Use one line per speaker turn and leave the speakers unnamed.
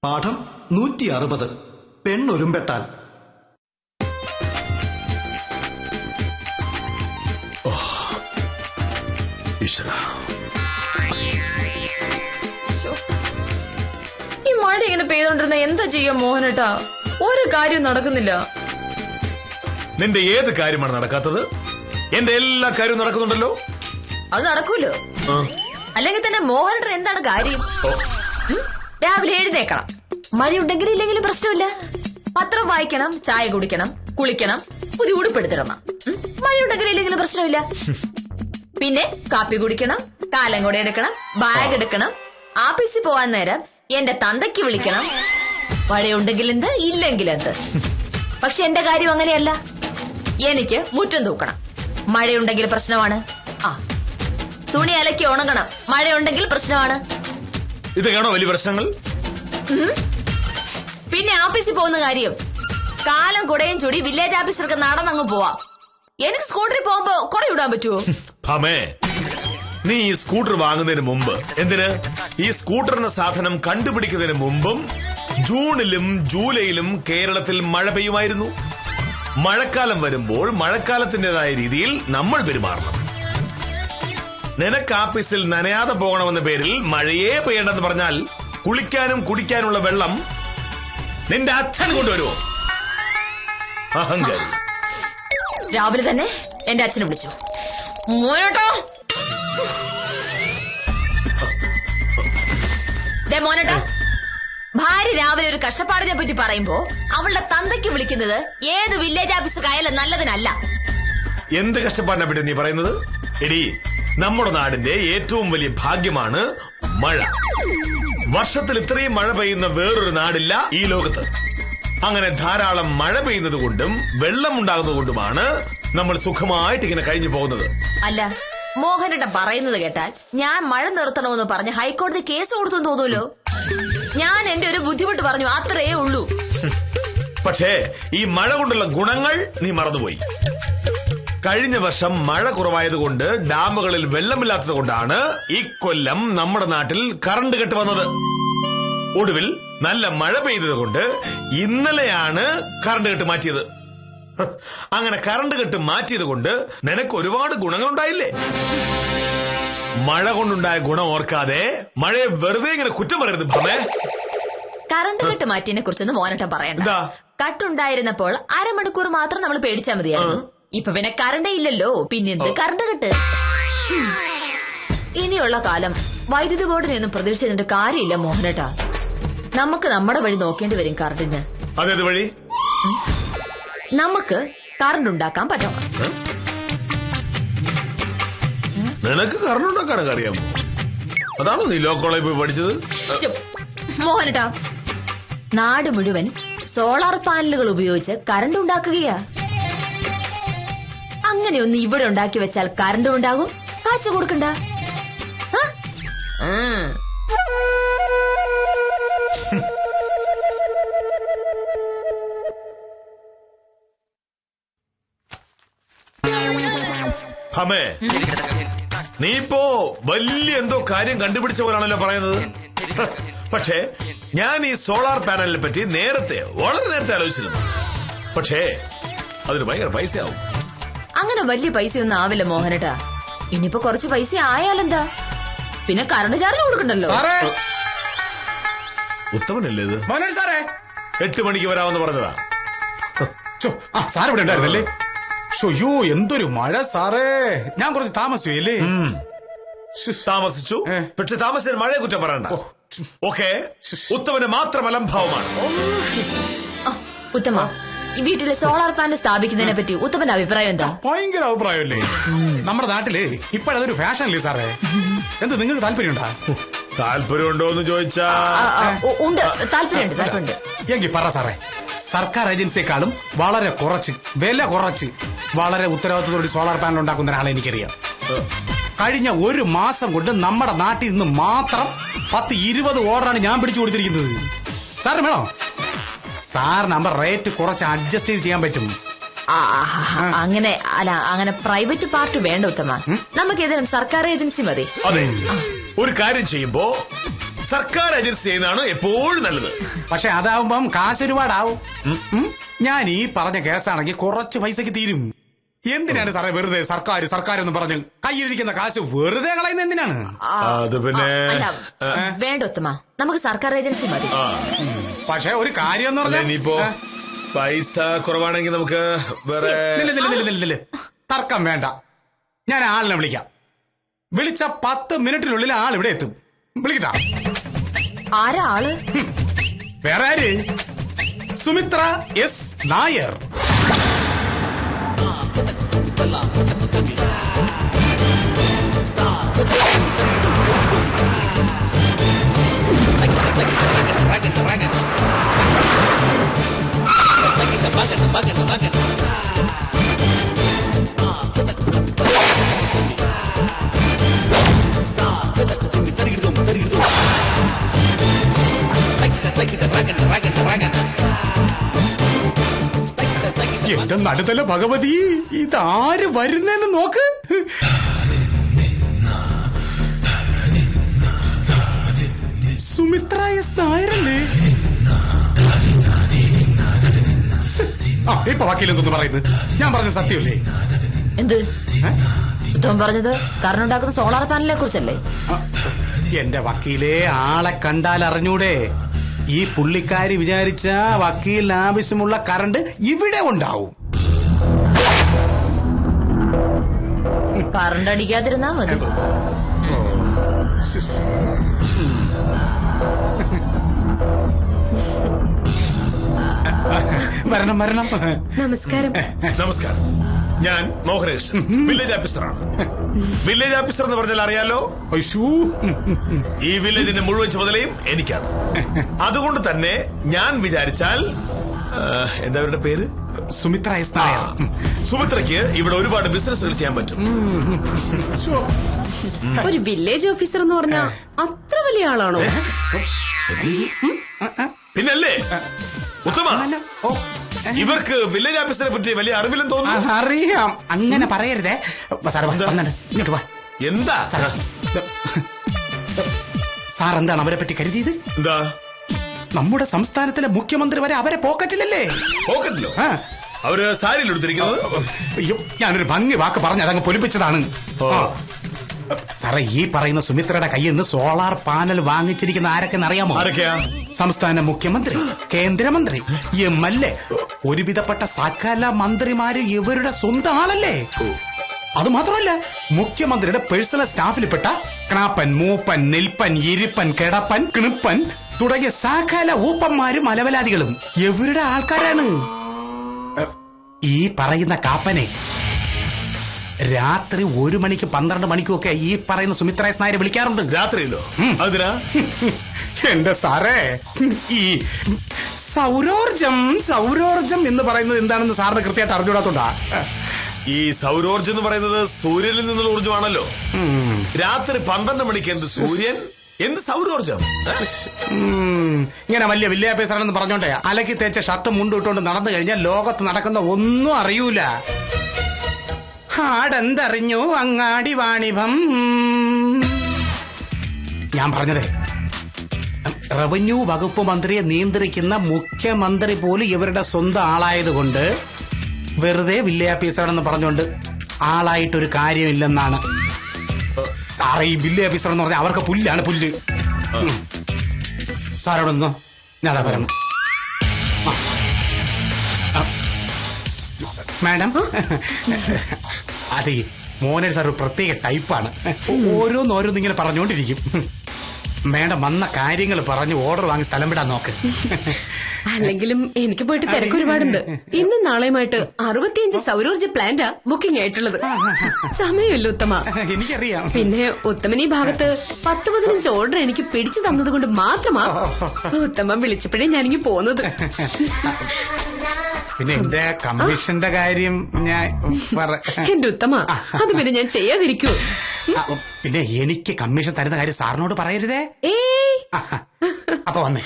പാഠം 160. പെണ്ണൊരുമ്പെട്ടാൽ.
ഈ മഴ ഇങ്ങനെ പെയ്തോണ്ടിരുന്ന എന്താ ചെയ്യാ മോഹനേട്ടാ? ഒരു കാര്യം നടക്കുന്നില്ല.
നിന്റെ ഏത് കാര്യമാണ് നടക്കാത്തത്? എന്റെ എല്ലാ കാര്യവും നടക്കുന്നുണ്ടല്ലോ.
അത് നടക്കൂലോ. അല്ലെങ്കിൽ തന്നെ മോഹനേട്ടൻ എന്താണ് കാര്യം? രാവിലെ എഴുന്നേക്കണം, മഴയുണ്ടെങ്കിലും ഇല്ലെങ്കിലും പ്രശ്നമില്ല. പത്രം വായിക്കണം, ചായ കുടിക്കണം, കുളിക്കണം, പുതിയ ഉടുപ്പെടുത്തിടണം. മഴയുണ്ടെങ്കിലും ഇല്ലെങ്കിലും പ്രശ്നമില്ല. പിന്നെ കാപ്പി കുടിക്കണം, കാലം കൂടെ എടുക്കണം, ബാഗ് എടുക്കണം, ആഫീസിൽ പോവാൻ നേരം എന്റെ തന്തയ്ക്ക് വിളിക്കണം. മഴയുണ്ടെങ്കിൽ എന്ത്, ഇല്ലെങ്കിൽ എന്ത്. പക്ഷെ എന്റെ കാര്യം അങ്ങനെയല്ല. എനിക്ക് മുറ്റം തൂക്കണം, മഴയുണ്ടെങ്കിൽ പ്രശ്നമാണ്. തുണി അലക്കി ഉണങ്ങണം, മഴയുണ്ടെങ്കിൽ പ്രശ്നമാണ്.
ഇതൊക്കെയാണോ വലിയ പ്രശ്നങ്ങൾ?
പിന്നെ ഓഫീസിൽ പോകുന്ന കാര്യം, കാലം കുടയും ചൂടി വില്ലേജ് ഓഫീസർക്ക് നടന്നങ്ങ് പോവാം. എനിക്ക് സ്കൂട്ടറിൽ പോകുമ്പോ കുട ഇടാൻ പറ്റുമോ?
ഭമേ, നീ ഈ സ്കൂട്ടർ വാങ്ങുന്നതിന് മുമ്പ്, എന്തിന് ഈ സ്കൂട്ടർ എന്ന സാധനം കണ്ടുപിടിക്കുന്നതിന് മുമ്പും ജൂണിലും ജൂലൈയിലും കേരളത്തിൽ മഴ പെയ്യുമായിരുന്നു. മഴക്കാലം വരുമ്പോൾ മഴക്കാലത്തിന്റേതായ രീതിയിൽ നമ്മൾ പെരുമാറണം. നിനക്ക് ആഫീസിൽ നനയാതെ പോകണമെന്ന പേരിൽ മഴയെ പെയ്യണ്ടെന്ന് പറഞ്ഞാൽ കുളിക്കാനും കുടിക്കാനുള്ള വെള്ളം നിന്റെ അച്ഛൻ കൊണ്ടുവരുമോ? അഹങ്കാരി.
രാവിലെ തന്നെ എന്റെ അച്ഛനെ വിളിച്ചു. മോനോട്ടോ, മോനോട്ടാ, ഭാര്യ രാവിലെ ഒരു കഷ്ടപ്പാടിനെ പറ്റി പറയുമ്പോ അവളുടെ തന്തയ്ക്ക് വിളിക്കുന്നത് ഏത് വില്ലേജ് ഓഫീസർക്കായാലും നല്ലതിനല്ല.
എന്ത് കഷ്ടപ്പാടിനെ പറ്റി നീ പറയുന്നത്? എടി, നമ്മുടെ നാടിന്റെ ഏറ്റവും വലിയ ഭാഗ്യമാണ് മഴ. വർഷത്തിൽ ഇത്രയും മഴ പെയ്യുന്ന വേറൊരു നാടില്ല ഈ ലോകത്ത്. അങ്ങനെ ധാരാളം മഴ പെയ്യുന്നത് കൊണ്ടും വെള്ളം ഉണ്ടാകുന്നത് കൊണ്ടുമാണ് നമ്മൾ സുഖമായിട്ട് ഇങ്ങനെ കഴിഞ്ഞു പോകുന്നത്.
അല്ല, മോഹനേട്ടൻ പറയുന്നത് കേട്ടാൽ ഞാൻ മഴ നിർത്തണമെന്ന് പറഞ്ഞ് ഹൈക്കോടതി കേസ് കൊടുത്തെന്ന് തോന്നൂലോ. ഞാൻ എന്റെ ഒരു ബുദ്ധിമുട്ട് പറഞ്ഞു, അത്രയേ ഉള്ളൂ.
പക്ഷേ ഈ മഴ കൊണ്ടുള്ള ഗുണങ്ങൾ നീ മറന്നുപോയി. കഴിഞ്ഞ വർഷം മഴ കുറവായതുകൊണ്ട് ഡാമുകളിൽ വെള്ളമില്ലാത്തത് കൊണ്ടാണ് ഇക്കൊല്ലം നമ്മുടെ നാട്ടിൽ കറണ്ട് കട്ട് വന്നത്. ഒടുവിൽ നല്ല മഴ പെയ്തത് കൊണ്ട് ഇന്നലെയാണ് കറണ്ട് കട്ട് മാറ്റിയത്. അങ്ങനെ കറണ്ട് കട്ട് മാറ്റിയത് കൊണ്ട് നിനക്ക് ഒരുപാട് ഗുണങ്ങളുണ്ടായില്ലേ? മഴ കൊണ്ടുണ്ടായ ഗുണം ഓർക്കാതെ മഴയെ വെറുതെ ഇങ്ങനെ കുറ്റം പറയരുത് ഭമേ.
കറണ്ട് കട്ട് മാറ്റിയതിനെ കുറിച്ചൊന്നും മോഹനേട്ടൻ പറയണ്ട. കട്ടുണ്ടായിരുന്നപ്പോൾ അരമണിക്കൂർ മാത്രം നമ്മൾ പേടിച്ചാൽ മതിയായിരുന്നു. ഇപ്പൊ പിന്നെ കറണ്ടേ ഇല്ലല്ലോ, പിന്നെന്ത് കറണ്ട് കട്ട്. ഇനിയുള്ള കാലം വൈദ്യുതി ബോർഡിനെയൊന്നും പ്രതീക്ഷിച്ചിട്ട് കാര്യമില്ല മോഹനേട്ടാ. നമുക്ക് നമ്മുടെ വഴി നോക്കേണ്ടി വരും കറണ്ടിന്.
അതേത് വഴി?
നമുക്ക് കറണ്ട് ഉണ്ടാക്കാൻ പറ്റണം.
നിനക്ക് കറണ്ട് ഉണ്ടാക്കാനൊക്കെ അറിയാമോ? അതാണോ നീ ലോ കോളേജിൽ പോയി പഠിച്ചത്?
മോഹനേട്ടാ, നാട് മുഴുവൻ സോളാർ പാനലുകൾ ഉപയോഗിച്ച് കറണ്ട് ഉണ്ടാക്കുകയാ. അങ്ങനെയൊന്ന് ഇവിടെ ഉണ്ടാക്കി വെച്ചാൽ കറണ്ട് ഉണ്ടാകും, കാശ് കൊടുക്കണ്ട.
ഭമേ, നീ ഇപ്പോ വലിയ എന്തോ കാര്യം കണ്ടുപിടിച്ച പോലാണല്ലോ പറയുന്നത്. പക്ഷേ ഞാൻ ഈ സോളാർ പാനലിനെ പറ്റി വളരെ നേരത്തെ ആലോചിച്ചിരുന്നു. പക്ഷേ അതിന് ഭയങ്കര പൈസയാവും.
അങ്ങനെ വലിയ പൈസയൊന്നും ആവില്ല മോഹനേട്ടാ. ഇനിയിപ്പോ കുറച്ച് പൈസ ആയാലെന്താ, പിന്നെ കറണ്ട് ചാർജ് കൊടുക്കണ്ടല്ലോ.
ഉത്തമനല്ലേ ഇത്?
സാറേ,
8 മണിക്ക് വരാമെന്ന് പറഞ്ഞതാ.
സാർ ഇവിടെ ഉണ്ടായിരുന്നല്ലേ? അയ്യോ, എന്തൊരു മഴ സാറേ. ഞാൻ കുറച്ച് താമസിച്ചല്ലേ?
താമസിച്ചു. പക്ഷെ താമസിച്ച മഴയെ കുറ്റം പറയണ്ട. ഓക്കെ, ഉത്തമന് മാത്രം അലംഭാവമാണ്.
ഉത്തമ, ഈ വീട്ടിലെ സോളാർ പാനൽ സ്ഥാപിക്കുന്നതിനെ പറ്റി ഉത്തമന്റെ അഭിപ്രായം എന്താ?
ഭയങ്കര അഭിപ്രായമല്ലേ? നമ്മുടെ നാട്ടില് ഇപ്പോഴതൊരു ഫാഷനല്ലേ സാറേ? എന്ത് നിങ്ങൾക്ക് താല്പര്യമുണ്ടാ?
താല്പര്യമുണ്ടോ എന്ന് ചോദിച്ചാ
ഉണ്ട്, താല്പര്യമുണ്ട്.
എങ്കിൽ പറ സാറേ. സർക്കാർ ഏജൻസിയെക്കാളും വളരെ കുറച്ച് വില കുറച്ച് വളരെ ഉത്തരവാദിത്തത്തോടെ സോളാർ പാനൽ ഉണ്ടാക്കുന്ന ഒരാളെ എനിക്കറിയാം. കഴിഞ്ഞ ഒരു മാസം കൊണ്ട് നമ്മുടെ നാട്ടിൽ നിന്ന് മാത്രം 10-20 ഓർഡറാണ് ഞാൻ പിടിച്ചു കൊടുത്തിരിക്കുന്നത്. സാറിന് വേണോ? സാറിന് നമ്മുടെ റേറ്റ് കുറച്ച് അഡ്ജസ്റ്റ് ചെയ്ത് ചെയ്യാൻ പറ്റും.
അങ്ങനെ അല്ല, അങ്ങനെ പ്രൈവറ്റ് പാർട്ടി വേണ്ട ഉത്തമ. നമുക്ക് ഏതെങ്കിലും സർക്കാർ ഏജൻസി മതി.
അതെ, ഒരു കാര്യം ചെയ്യുമ്പോ സർക്കാർ ഏജൻസി ചെയ്യുന്നതാണ് എപ്പോഴും നല്ലത്.
പക്ഷെ അതാവുമ്പം കാശ് ഒരുപാടാവും. ഞാൻ ഈ പറഞ്ഞ കേസാണെങ്കിൽ കുറച്ച് പൈസക്ക് തീരും. എന്തിനാണ് സാറേ വെറുതെ സർക്കാർ എന്ന് പറഞ്ഞു കയ്യിലിരിക്കുന്ന കാശ് വെറുതെ കളയുന്നത് എന്തിനാണ്?
അത് പിന്നെ
വേണ്ട ഉത്തമ, നമുക്ക് സർക്കാർ ഏജൻസി മതി.
പക്ഷെ ഒരു കാര്യം എന്ന് പറഞ്ഞാൽ
ഇനിയിപ്പോ പൈസ കുറവാണെങ്കിൽ നമുക്ക് വേറെ
തർക്കം വേണ്ട. ഞാൻ ആളിനെ വിളിക്കാം. വിളിച്ച 10 മിനിറ്റിനുള്ളിൽ ആൾ ഇവിടെ എത്തും. വിളിക്കട്ടാ?
ആരാ ആള്?
വേറെ ആര്? സുമിത്ര എസ് നായർ. എന്റെ നടുതല ഭഗവതി, ഇതാര് വരുന്നെന്ന് നോക്ക്. സുമിത്ര എസ് നായരല്ലേ? ഇപ്പൊ വക്കീലെന്തൊന്ന് പറയുന്നത്? ഞാൻ പറഞ്ഞ സത്യമല്ലേ?
എന്ത് ഉത്തമൻ പറഞ്ഞത്? കറണ്ട് ഉണ്ടാക്കുന്ന സോളാർ പാനലിനെ കുറിച്ചല്ലേ?
എന്റെ വക്കീലെ, ആളെ കണ്ടാൽ അറിഞ്ഞൂടെ? ഈ പുള്ളിക്കാരി വിചാരിച്ച വക്കീലിന് ആവശ്യമുള്ള കറണ്ട് ഇവിടെ ഉണ്ടാവും.
കറണ്ട് അടിക്കാതിരുന്നാ മതി.
വരണം വരണം.
നമസ്കാരം.
നമസ്കാരം. ഞാൻ മോഹനകൃഷ്ണൻ, വില്ലേജ് ഓഫീസറാണ്. വില്ലേജ് ഓഫീസർ എന്ന് പറഞ്ഞാൽ അറിയാലോ, ഈ വില്ലേജിന്റെ മുഴുവൻ ചുമതലയും എനിക്കാണ്. അതുകൊണ്ട് തന്നെ ഞാൻ വിചാരിച്ചാൽ, എന്താ അവരുടെ പേര്?
സുമിത്ര എസ് നായർ.
സുമിത്രയ്ക്ക് ഇവിടെ ഒരുപാട് ബിസിനസ്സുകൾ ചെയ്യാൻ പറ്റും.
ഒരു വില്ലേജ് ഓഫീസർ എന്ന് പറഞ്ഞാൽ അത്ര വലിയ ആളാണോ?
പിന്നല്ലേ ഉത്തമ, ഇവർക്ക് വില്ലേജ് ഓഫീസറെ പറ്റി വലിയ അറിവില്ലെന്ന് തോന്നുന്നു.
അറിയാം. അങ്ങനെ പറയരുതേ. ഇങ്ങോട്ട് വാ.
എന്താ
സാർ എന്താണ് അവരെ പറ്റി കരുതിയത്?
എന്താ?
നമ്മുടെ സംസ്ഥാനത്തിലെ മുഖ്യമന്ത്രി വരെ അവരെ പോക്കറ്റിലല്ലേ?
പോക്കറ്റിലോ? അവര് സാരിയിൽ എടുത്തിരിക്കുന്നത്.
അയ്യോ, ഞാനൊരു ഭംഗി വാക്ക് പറഞ്ഞ് അതങ്ങ് പൊലിപ്പിച്ചതാണ്. സാറേ, ഈ പറയുന്ന സുമിത്രയുടെ കയ്യിൽ നിന്ന് സോളാർ പാനൽ വാങ്ങിച്ചിരിക്കുന്ന ആരൊക്കെന്ന് അറിയാമോ?
ആരൊക്കെയാ?
സംസ്ഥാന മുഖ്യമന്ത്രി, കേന്ദ്രമന്ത്രി, MLA, ഒരുവിധപ്പെട്ട സകല മന്ത്രിമാര് ഇവരുടെ സ്വന്തം ആളല്ലേ. അത് മാത്രമല്ല, മുഖ്യമന്ത്രിയുടെ പേഴ്സണൽ സ്റ്റാഫിൽപ്പെട്ട കണാപ്പൻ, മൂപ്പൻ, നിൽപ്പൻ, ഇരിപ്പൻ, കിടപ്പൻ, കിണിപ്പൻ തുടങ്ങിയ സകല ഊപ്പന്മാരും അലവലാദികളും ഇവരുടെ ആൾക്കാരാണ്. ഈ പറയുന്ന കാപ്പനെ രാത്രി 1 മണിക്ക് 12 മണിക്കും ഒക്കെ ഈ പറയുന്ന സുമിത്ര എസ് നായരെ വിളിക്കാറുണ്ട്.
രാത്രിയിലോ? അതിനാ?
എന്റെ സാറേ, ഈ സൗരോർജം എന്ന് പറയുന്നത് എന്താണെന്ന് സാറിന് കൃത്യമായിട്ട് അറിഞ്ഞൂടാത്തോണ്ടാ.
ഈ സൗരോർജം എന്ന് പറയുന്നത് സൂര്യനിൽ നിന്നുള്ള ഊർജ്ജമാണല്ലോ. രാത്രി 12 മണിക്ക് എന്ത് സൂര്യൻ, എന്ത് സൗരോർജം?
ഇങ്ങനെ വലിയ വില്ലേജ് പറഞ്ഞോണ്ടേ അലക്കി തേച്ച ഷർട്ടും മുണ്ടും ഇട്ടുകൊണ്ട് നടന്നു കഴിഞ്ഞാൽ ലോകത്ത് നടക്കുന്ന ഒന്നും അറിയൂല. ആടെന്തറിഞ്ഞു അങ്ങാടി വാണിഭം. ഞാൻ പറഞ്ഞതേ, റവന്യൂ വകുപ്പ് മന്ത്രിയെ നിയന്ത്രിക്കുന്ന മുഖ്യമന്ത്രി പോലും ഇവരുടെ സ്വന്തം ആളായതുകൊണ്ട് വെറുതെ വില്ലേജ് ഓഫീസറാണെന്ന് പറഞ്ഞുകൊണ്ട് ആളായിട്ടൊരു കാര്യമില്ലെന്നാണ്. സാറേ, ഈ വില്ലേജ് ഓഫീസർ എന്ന് പറഞ്ഞാൽ അവർക്ക് പുല്ലാണ്, പുല്ല്. സാറോടൊന്ന് ഞാൻ വരണം. മാഡം, അതെ, മോഹൻ സാർ ഒരു പ്രത്യേക ടൈപ്പാണ്. ഓരോന്നിങ്ങനെ പറഞ്ഞുകൊണ്ടിരിക്കും. മാഡം വന്ന കാര്യങ്ങൾ പറഞ്ഞ് ഓർഡർ വാങ്ങി സ്ഥലം വിടാൻ നോക്ക്.
അല്ലെങ്കിലും എനിക്ക് പോയിട്ട് തിരക്ക് ഒരുപാടുണ്ട്. ഇന്നും നാളെയുമായിട്ട് 65 സൗരോർജ്ജ പ്ലാന്റാ ബുക്കിംഗ് ആയിട്ടുള്ളത്. സമയമില്ല ഉത്തമ.
എനിക്കറിയാം.
പിന്നെ ഉത്തമൻ ഈ ഭാഗത്ത് 10-15 ഓർഡർ എനിക്ക് പിടിച്ചു തന്നത് കൊണ്ട് മാത്രമാ ഉത്തമൻ വിളിച്ചപ്പോഴേ ഞാനിങ്ങി പോന്നത്.
പിന്നെ എന്റെ കമ്മീഷന്റെ കാര്യം ഞാൻ
എന്റെ ഉത്തമ, അത് പിന്നെ ഞാൻ ചെയ്യാതിരിക്കൂ.
പിന്നെ എനിക്ക് കമ്മീഷൻ തരുന്ന കാര്യം സാറിനോട് പറയരുതേ. അപ്പൊ വന്നേ.